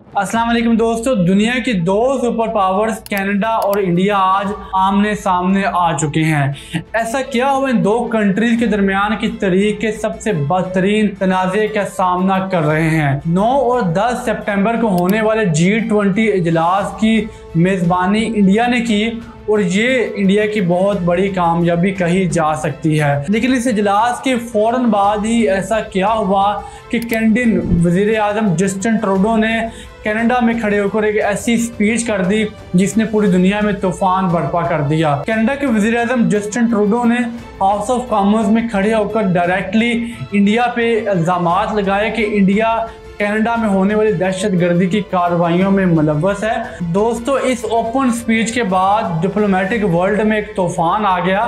अस्सलाम वालेकुम दोस्तों, दुनिया की दो सुपर पावर्स कनाडा और इंडिया आज आमने सामने आ चुके हैं। ऐसा क्या हुआ इन दो कंट्रीज के दरमियान की तारीख के सबसे बदतरीन तनाज़े का सामना कर रहे हैं। 9 और 10 सितंबर को होने वाले G20 इजलास की मेज़बानी इंडिया ने की और ये इंडिया की बहुत बड़ी कामयाबी कही जा सकती है। लेकिन इस इजलास के फौरन बाद ही ऐसा क्या हुआ कि कैनेडियन वज़ीर आज़म जस्टिन ट्रूडो ने कनाडा में खड़े होकर एक ऐसी स्पीच कर दी जिसने पूरी दुनिया में तूफान बर्पा कर दिया। कनाडा के वज़ीर आज़म जस्टिन ट्रूडो ने हाउस ऑफ कॉमन्स में खड़े होकर डायरेक्टली इंडिया पे इल्ज़ामात लगाए कि इंडिया कनाडा में होने वाली दहशतगर्दी की कार्रवाइयों में मुलव्वस है। दोस्तों, इस ओपन स्पीच के बाद डिप्लोमेटिक वर्ल्ड में एक तूफान आ गया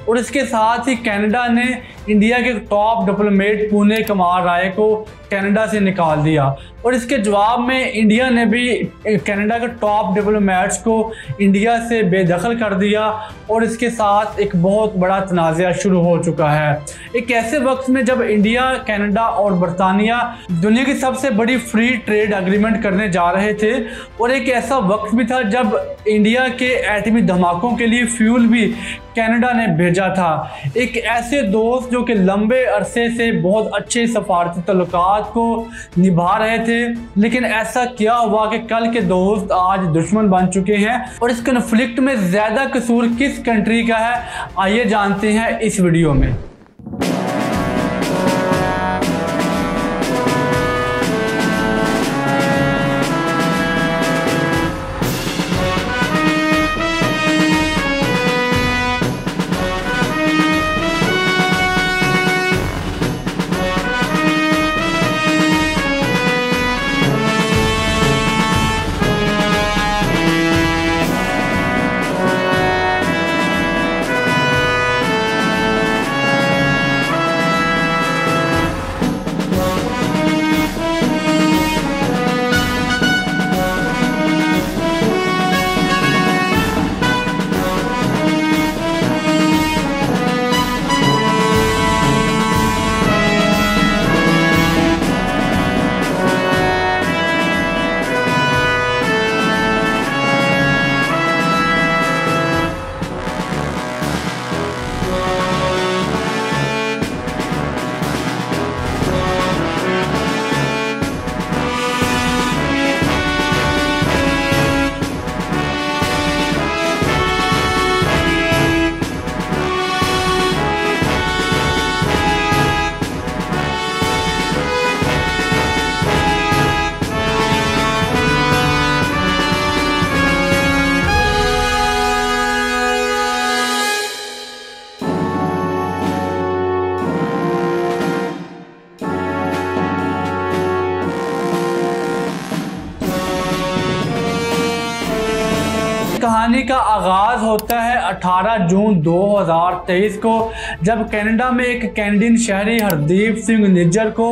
और इसके साथ ही कनाडा ने इंडिया के टॉप डिप्लोमेट पुणे कुमार राय को कनाडा से निकाल दिया और इसके जवाब में इंडिया ने भी कनाडा के टॉप डिप्लोमेट्स को इंडिया से बेदखल कर दिया और इसके साथ एक बहुत बड़ा तनाज़ा शुरू हो चुका है। एक ऐसे वक्त में जब इंडिया, कनाडा और बरतानिया दुनिया की सबसे बड़ी फ्री ट्रेड एग्रीमेंट करने जा रहे थे और एक ऐसा वक्त भी था जब इंडिया के एटमी धमाकों के लिए फ्यूल भी कनाडा ने भेजा था। एक ऐसे दोस्त जो कि लंबे अरसे से बहुत अच्छे सफारती तल्लुकात को निभा रहे थे, लेकिन ऐसा क्या हुआ कि कल के दोस्त आज दुश्मन बन चुके हैं और इस कन्फ्लिक्ट में ज्यादा कसूर किस कंट्री का है, आइए जानते हैं इस वीडियो में। कहानी का आगाज होता है 18 जून 2023 को, जब कनाडा में एक कैनेडियन शहरी हरदीप सिंह निज्जर को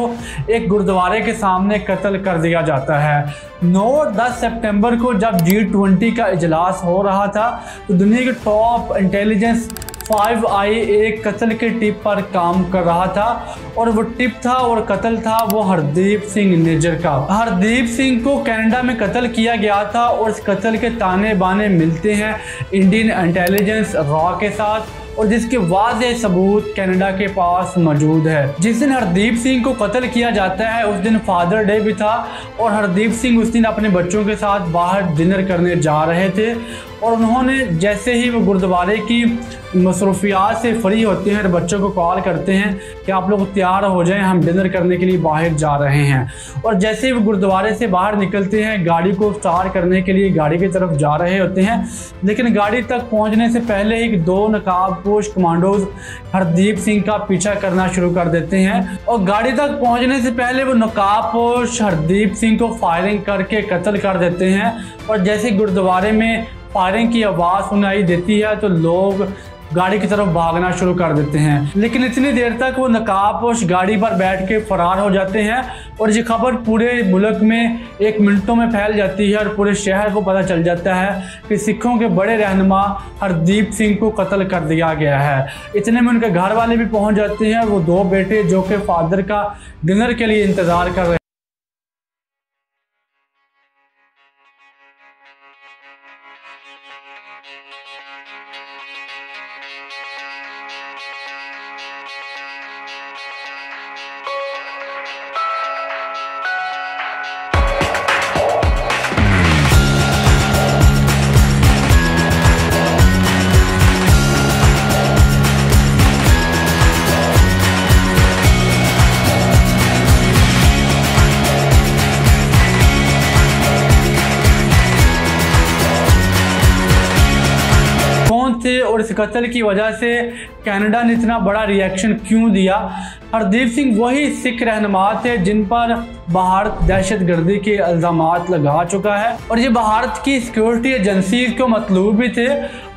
एक गुरुद्वारे के सामने कत्ल कर दिया जाता है। 9 और 10 सितंबर को जब G20 का इजलास हो रहा था तो दुनिया के टॉप इंटेलिजेंस 5i एक कत्ल के टिप पर काम कर रहा था और वो टिप था और कत्ल था वो हरदीप सिंह निज्जर का। हरदीप सिंह को कनाडा में कत्ल किया गया था और इस कत्ल के ताने बाने मिलते हैं इंडियन इंटेलिजेंस रॉ के साथ और जिसके वाज़ेह सबूत कनाडा के पास मौजूद है। जिस दिन हरदीप सिंह को कत्ल किया जाता है उस दिन फादर डे भी था और हरदीप सिंह उस दिन अपने बच्चों के साथ बाहर डिनर करने जा रहे थे और उन्होंने जैसे ही वो गुरुद्वारे की मसरूफियात से फ्री होते हैं बच्चों को कॉल करते हैं कि आप लोग तैयार हो जाएं, हम डिनर करने के लिए बाहर जा रहे हैं। और जैसे ही वो गुरुद्वारे से बाहर निकलते हैं गाड़ी को स्टार्ट करने के लिए गाड़ी की तरफ जा रहे होते हैं, लेकिन गाड़ी तक पहुंचने से पहले ही 2 नकाबपोश कमांडोज हरदीप सिंह का पीछा करना शुरू कर देते हैं और गाड़ी तक पहुंचने से पहले वो नकाबपोश हरदीप सिंह को फायरिंग करके कत्ल कर देते हैं। और जैसे गुरुद्वारे में फायरिंग की आवाज़ सुनाई देती है तो लोग गाड़ी की तरफ भागना शुरू कर देते हैं, लेकिन इतनी देर तक वो नकाबपोश गाड़ी पर बैठ के फरार हो जाते हैं और ये खबर पूरे मुल्क में 1 मिनटों में फैल जाती है और पूरे शहर को पता चल जाता है कि सिखों के बड़े रहनुमा हरदीप सिंह को कत्ल कर दिया गया है। इतने में उनके घर वाले भी पहुंच जाते हैं, वो 2 बेटे जो कि फादर का डिनर के लिए इंतज़ार कर रहे हैं। और इस कत्ल की वजह से कनाडा ने इतना बड़ा रिएक्शन क्यों दिया। हरदीप सिंह वही सिख रहनुमा थे जिन पर भारत दहशतगर्दी के इल्ज़ामात लगा चुका है और ये भारत की सिक्योरिटी एजेंसी को मतलूब भी थे।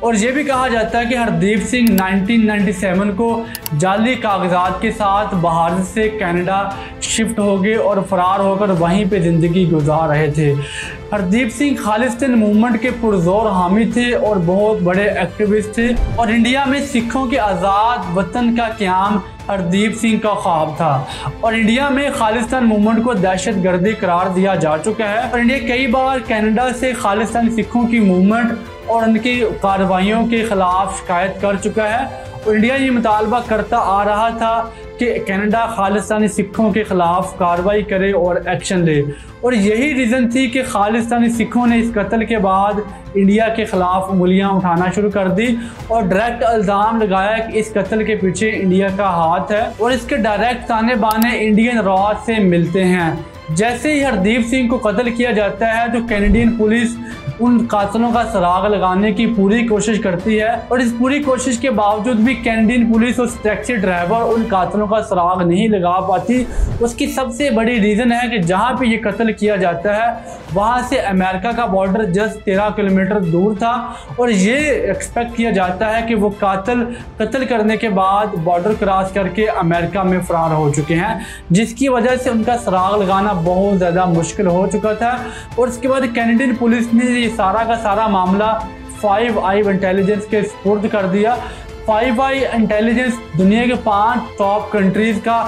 और ये भी कहा जाता है कि हरदीप सिंह 1997 को जाली कागजात के साथ भारत से कनाडा शिफ्ट हो गए और फरार होकर वहीं पे ज़िंदगी गुजार रहे थे। हरदीप सिंह खालिस्तान मूवमेंट के पुरजोर हामी थे और बहुत बड़े एक्टिविस्ट थे और इंडिया में सिखों के आज़ाद वतन का क़याम हरदीप सिंह का ख्वाब था और इंडिया में खालिस्तान मूवमेंट को दहशतगर्दी करार दिया जा चुका है। और इंडिया कई बार कनाडा से खालिस्तानी सिखों की मूवमेंट और उनकी कार्रवाइयों के खिलाफ शिकायत कर चुका है और इंडिया ये मुतालबा करता आ रहा था कि कनाडा खालिस्तानी सिखों के खिलाफ कार्रवाई करे और एक्शन ले। और यही रीज़न थी कि खालिस्तानी सिखों ने इस कत्ल के बाद इंडिया के खिलाफ उंगलियां उठाना शुरू कर दी और डायरेक्ट इल्ज़ाम लगाया कि इस कत्ल के पीछे इंडिया का हाथ है और इसके डायरेक्ट ताने बाने इंडियन रॉ से मिलते हैं। जैसे ही हरदीप सिंह को कत्ल किया जाता है तो कैनेडियन पुलिस उन कातिलों का सुराग लगाने की पूरी कोशिश करती है और इस पूरी कोशिश के बावजूद भी कैनेडियन पुलिस और टैक्सी ड्राइवर उन कातिलों का सुराग नहीं लगा पाती। उसकी सबसे बड़ी रीज़न है कि जहां पे ये कत्ल किया जाता है वहां से अमेरिका का बॉर्डर जस्ट 13 किलोमीटर दूर था और ये एक्सपेक्ट किया जाता है कि वो कातिल कत्ल करने के बाद बॉर्डर क्रॉस करके अमेरिका में फरार हो चुके हैं, जिसकी वजह से उनका सुराग लगाना बहुत ज़्यादा मुश्किल हो चुका था। और उसके बाद कैनेडियन पुलिस ने सारा का सारा मामला 5 आई इंटेलिजेंस के सुपुर्द कर दिया। 5 आई इंटेलिजेंस दुनिया के 5 टॉप कंट्रीज का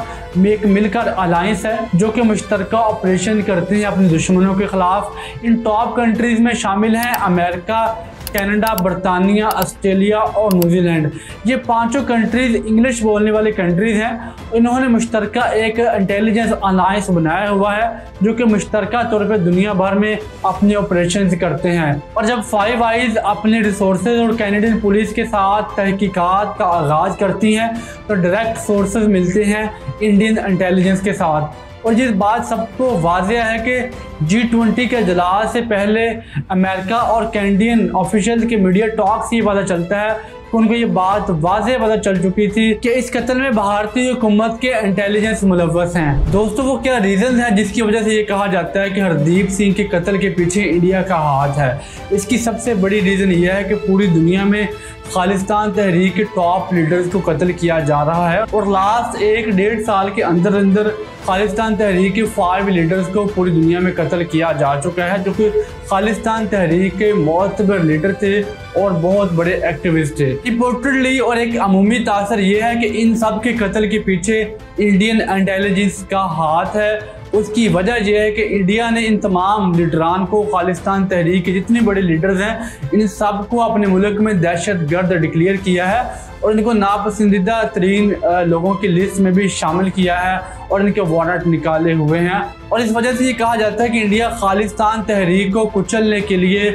एक मिलकर अलायंस है जो कि मुश्तरका ऑपरेशन करते हैं अपने दुश्मनों के खिलाफ। इन टॉप कंट्रीज में शामिल हैं अमेरिका, कनाडा, बरतानिया, ऑस्ट्रेलिया और न्यूजीलैंड। ये पांचों कंट्रीज इंग्लिश बोलने वाली कंट्रीज हैं। इन्होंने मुश्तरका एक इंटेलिजेंस अलायंस बनाया हुआ है जो कि मुश्तरका तौर पे दुनिया भर में अपने ऑपरेशन करते हैं। और जब 5 आईज अपने रिसोर्सेज और कैनेडियन पुलिस के साथ तहकीकात का आगाज करती हैं तो डायरेक्ट सोर्सेज मिलते हैं इंडियन इंटेलिजेंस के साथ। और ये बात सबको वाज़ेह है कि G20 के इजलास से पहले अमेरिका और कैनेडियन ऑफिशियल के मीडिया टॉक से ये पता चलता है कि उनको ये बात वाज़ेह पता चल चुकी थी कि इस कत्ल में भारतीय हुकूमत के इंटेलिजेंस मुलव्वस हैं। दोस्तों, वो क्या रीज़न है जिसकी वजह से ये कहा जाता है कि हरदीप सिंह के कत्ल के पीछे इंडिया का हाथ है? इसकी सबसे बड़ी रीज़न यह है कि पूरी दुनिया में खालिस्तान तहरीक के टॉप लीडर्स को कत्ल किया जा रहा है और लास्ट 1-1.5 साल के अंदर अंदर खालिस्तान तहरीक के 5 लीडर्स को पूरी दुनिया में कत्ल किया जा चुका है जो कि खालिस्तान तहरीक के मोतबर लीडर थे और बहुत बड़े एक्टिविस्ट थे। रिपोर्टेडली और एक अमूमी तासर यह है कि इन सब के कत्ल के पीछे इंडियन इंटेलिजेंस का हाथ है। उसकी वजह यह है कि इंडिया ने इन तमाम लीडरान को, खालिस्तान तहरीक के जितने बड़े लीडर्स हैं, इन सब को अपने मुल्क में दहशतगर्द डिक्लेयर किया है और इनको नापसंदीदा तरीन लोगों की लिस्ट में भी शामिल किया है और इनके वारंट निकाले हुए हैं। और इस वजह से ये कहा जाता है कि इंडिया खालिस्तान तहरीक को कुचलने के लिए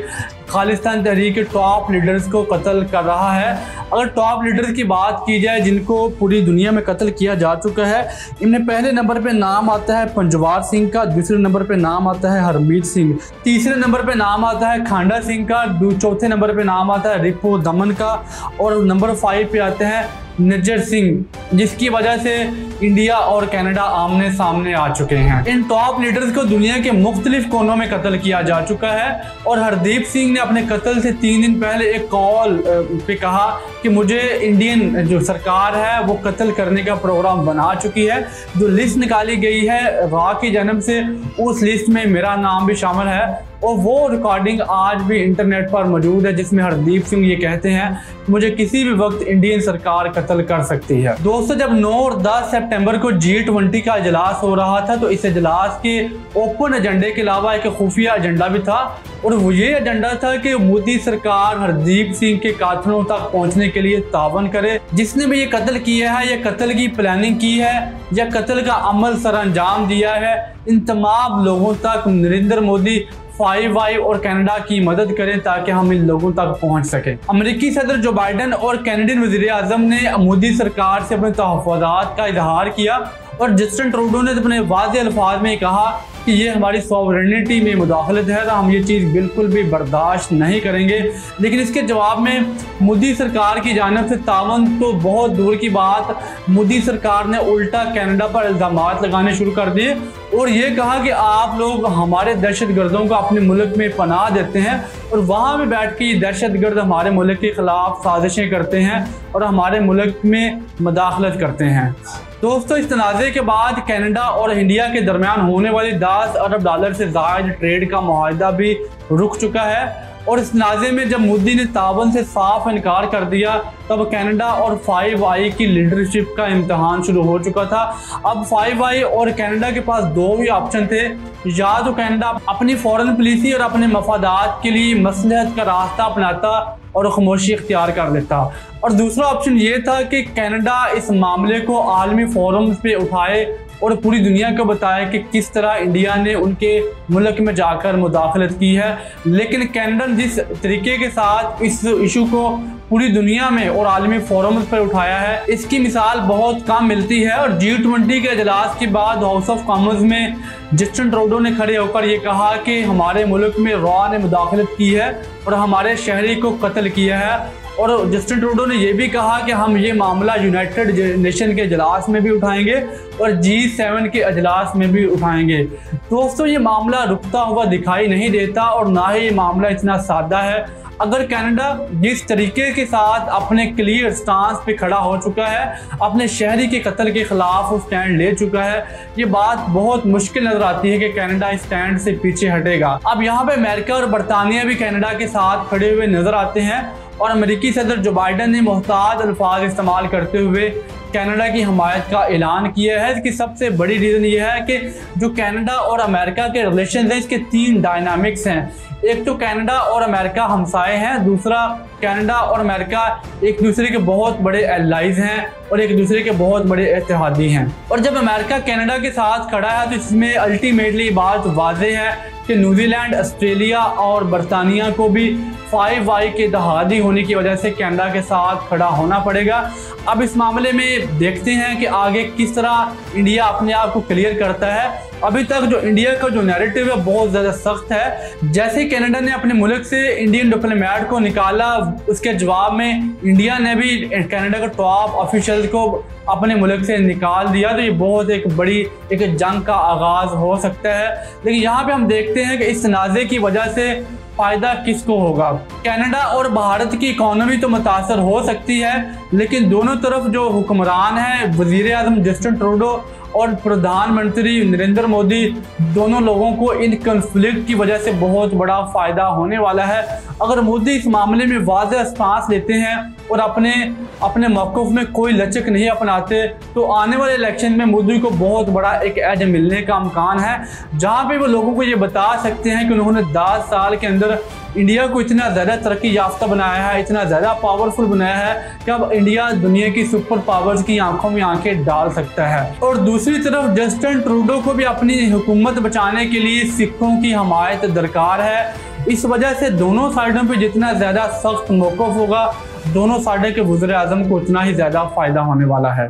खालिस्तान तहरीक के टॉप लीडर्स को कत्ल कर रहा है। अगर टॉप लीडर्स की बात की जाए जिनको पूरी दुनिया में कत्ल किया जा चुका है, इनमें पहले नंबर पे नाम आता है पंजवार सिंह का, दूसरे नंबर पे नाम आता है हरमीत सिंह, तीसरे नंबर पे नाम आता है खांडा सिंह का, चौथे नंबर पे नाम आता है रिपो दमन का और नंबर 5 पे आते हैं निज्जर सिंह, जिसकी वजह से इंडिया और कनाडा आमने सामने आ चुके हैं। इन टॉप लीडर्स को दुनिया के मुख्तलिफ कोनों में कत्ल किया जा चुका है और हरदीप सिंह ने अपने कत्ल से 3 दिन पहले एक कॉल पे कहा कि मुझे इंडियन जो सरकार है वो कत्ल करने का प्रोग्राम बना चुकी है। जो लिस्ट निकाली गई है रॉ की जन्म से, उस लिस्ट में मेरा नाम भी शामिल है और वो रिकॉर्डिंग आज भी इंटरनेट पर मौजूद है जिसमें हरदीप सिंह ये कहते हैं मुझे किसी भी वक्त इंडियन सरकार कत्ल कर सकती है। दोस्तों, जब 9 और 10 सितंबर को G20 का इजलास हो रहा था तो इस इजलास के ओपन एजेंडे के अलावा एक खुफिया एजेंडा भी था और वो ये एजेंडा था कि मोदी सरकार हरदीप सिंह के कातिलों तक पहुंचने के लिए तावन करे। जिसने भी ये कत्ल किया है या कत्ल की प्लानिंग की है या कत्ल का अमल सर अंजाम दिया है, इन तमाम लोगों तक नरेंद्र मोदी 5 आई और कनाडा की मदद करें ताकि हम इन लोगों तक पहुंच सकें। अमेरिकी सदर जो बाइडन और कैनेडियन वज़ीर आज़म ने मोदी सरकार से अपने तहफ़्फ़ुज़ात का इजहार किया और जस्टिन ट्रूडो ने अपने वाज़ेह अल्फाज में कहा कि ये हमारी सॉवरेनिटी में मुदाखलत है, तो हम ये चीज़ बिल्कुल भी बर्दाश्त नहीं करेंगे। लेकिन इसके जवाब में मोदी सरकार की जानिब से तावन तो बहुत दूर की बात, मोदी सरकार ने उल्टा कनाडा पर इल्ज़ाम लगाने शुरू कर दिए और ये कहा कि आप लोग हमारे दहशतगर्दों को अपने मुल्क में पनाह देते हैं और वहाँ भी बैठ के दहशतगर्द हमारे मुल्क के ख़िलाफ़ साजिशें करते हैं और हमारे मुल्क में मुदाखलत करते हैं। दोस्तों, इस तनाज़े के बाद कनाडा और इंडिया के दरमियान होने वाली 10 अरब डॉलर से ज़ायद ट्रेड का मुआहदा भी रुक चुका है। और इस तनाज़े में जब मोदी ने तावन से साफ इनकार कर दिया तब कनाडा और 5 आई की लीडरशिप का इम्तहान शुरू हो चुका था। अब 5 आई और कनाडा के पास दो ही ऑप्शन थे, या तो कनाडा अपनी फॉरेन पॉलिसी और अपने मफादात के लिए मसलहत का रास्ता अपनाता और खामोशी इख्तियार कर लेता, और दूसरा ऑप्शन ये था कि कनाडा इस मामले को आलमी फोरम्स पे उठाए और पूरी दुनिया को बताया कि किस तरह इंडिया ने उनके मुल्क में जाकर मुदाखलत की है। लेकिन कनाडा ने जिस तरीके के साथ इस इशू को पूरी दुनिया में और आलमी फोरम्स पर उठाया है, इसकी मिसाल बहुत कम मिलती है। और G20 के इजलास के बाद हाउस ऑफ कॉमन्स में जस्टिन ट्रूडो ने खड़े होकर ये कहा कि हमारे मुल्क में रॉ ने मुदाखलत की है और हमारे शहरी को कत्ल किया है। और जस्टिन ट्रूडो ने यह भी कहा कि हम ये मामला यूनाइटेड नेशन के इजलास में भी उठाएंगे और G7 के इजलास में भी उठाएंगे। दोस्तों, ये मामला रुकता हुआ दिखाई नहीं देता और ना ही ये मामला इतना सादा है। अगर कनाडा जिस तरीके के साथ अपने क्लियर स्टांस पे खड़ा हो चुका है, अपने शहरी के कत्ल के खिलाफ स्टैंड ले चुका है, ये बात बहुत मुश्किल नजर आती है कि कनाडा इस स्टैंड से पीछे हटेगा। अब यहाँ पे अमेरिका और बरतानिया भी कनाडा के साथ खड़े हुए नजर आते हैं और अमेरिकी सदर जो बाइडन ने मोहताज अल्फाज इस्तेमाल करते हुए कनाडा की हमायत का ऐलान किया है। इसकी सबसे बड़ी रीज़न ये है कि जो कनाडा और अमेरिका के रिलेशन हैं, इसके 3 डायनामिक्स हैं। एक तो कनाडा और अमेरिका हमसाए हैं, दूसरा कनाडा और अमेरिका एक दूसरे के बहुत बड़े एलाइज हैं और एक दूसरे के बहुत बड़े इत्तेहादी हैं। और जब अमेरिका कनाडा के साथ खड़ा है तो इसमें अल्टीमेटली बात वाज़ेह है कि न्यूजीलैंड, ऑस्ट्रेलिया और बरतानिया को भी 5 आई के इत्तेहादी होने की वजह से कनाडा के साथ खड़ा होना पड़ेगा। अब इस मामले में देखते हैं कि आगे किस तरह इंडिया अपने आप को क्लियर करता है। अभी तक जो इंडिया का जो नैरेटिव है बहुत ज़्यादा सख्त है। जैसे कनाडा ने अपने मुल्क से इंडियन डिप्लोमेट को निकाला, उसके जवाब में इंडिया ने भी कनाडा के टॉप ऑफिशियल को अपने मुल्क से निकाल दिया, तो ये बहुत एक बड़ी एक जंग का आगाज़ हो सकता है। लेकिन यहाँ पे हम देखते हैं कि इस तनाज़े की वजह से फ़ायदा किसको होगा। कनाडा और भारत की इकॉनमी तो मुतासर हो सकती है, लेकिन दोनों तरफ जो हुक्मरान हैं, वज़ीर आज़म जस्टिन ट्रूडो और प्रधानमंत्री नरेंद्र मोदी, दोनों लोगों को इन कन्फ्लिक्ट की वजह से बहुत बड़ा फ़ायदा होने वाला है। अगर मोदी इस मामले में वाज़ेह स्टांस लेते हैं और अपने मौक़िफ़ में कोई लचक नहीं अपनाते, तो आने वाले इलेक्शन में मोदी को बहुत बड़ा एक एज मिलने का इम्कान है, जहाँ पे वो लोगों को ये बता सकते हैं कि उन्होंने 10 साल के अंदर इंडिया को इतना ज़्यादा तरक्की याफ्ता बनाया है, इतना ज़्यादा पावरफुल बनाया है कि अब इंडिया दुनिया की सुपर पावर्स की आंखों में आंखें डाल सकता है। और दूसरी तरफ जस्टिन ट्रूडो को भी अपनी हुकूमत बचाने के लिए सिखों की हमायत दरकार है। इस वजह से दोनों साइडों पे जितना ज़्यादा सख्त मौक़िफ़ होगा, दोनों साइडों के वज़ीर आज़म को उतना ही ज़्यादा फ़ायदा होने वाला है।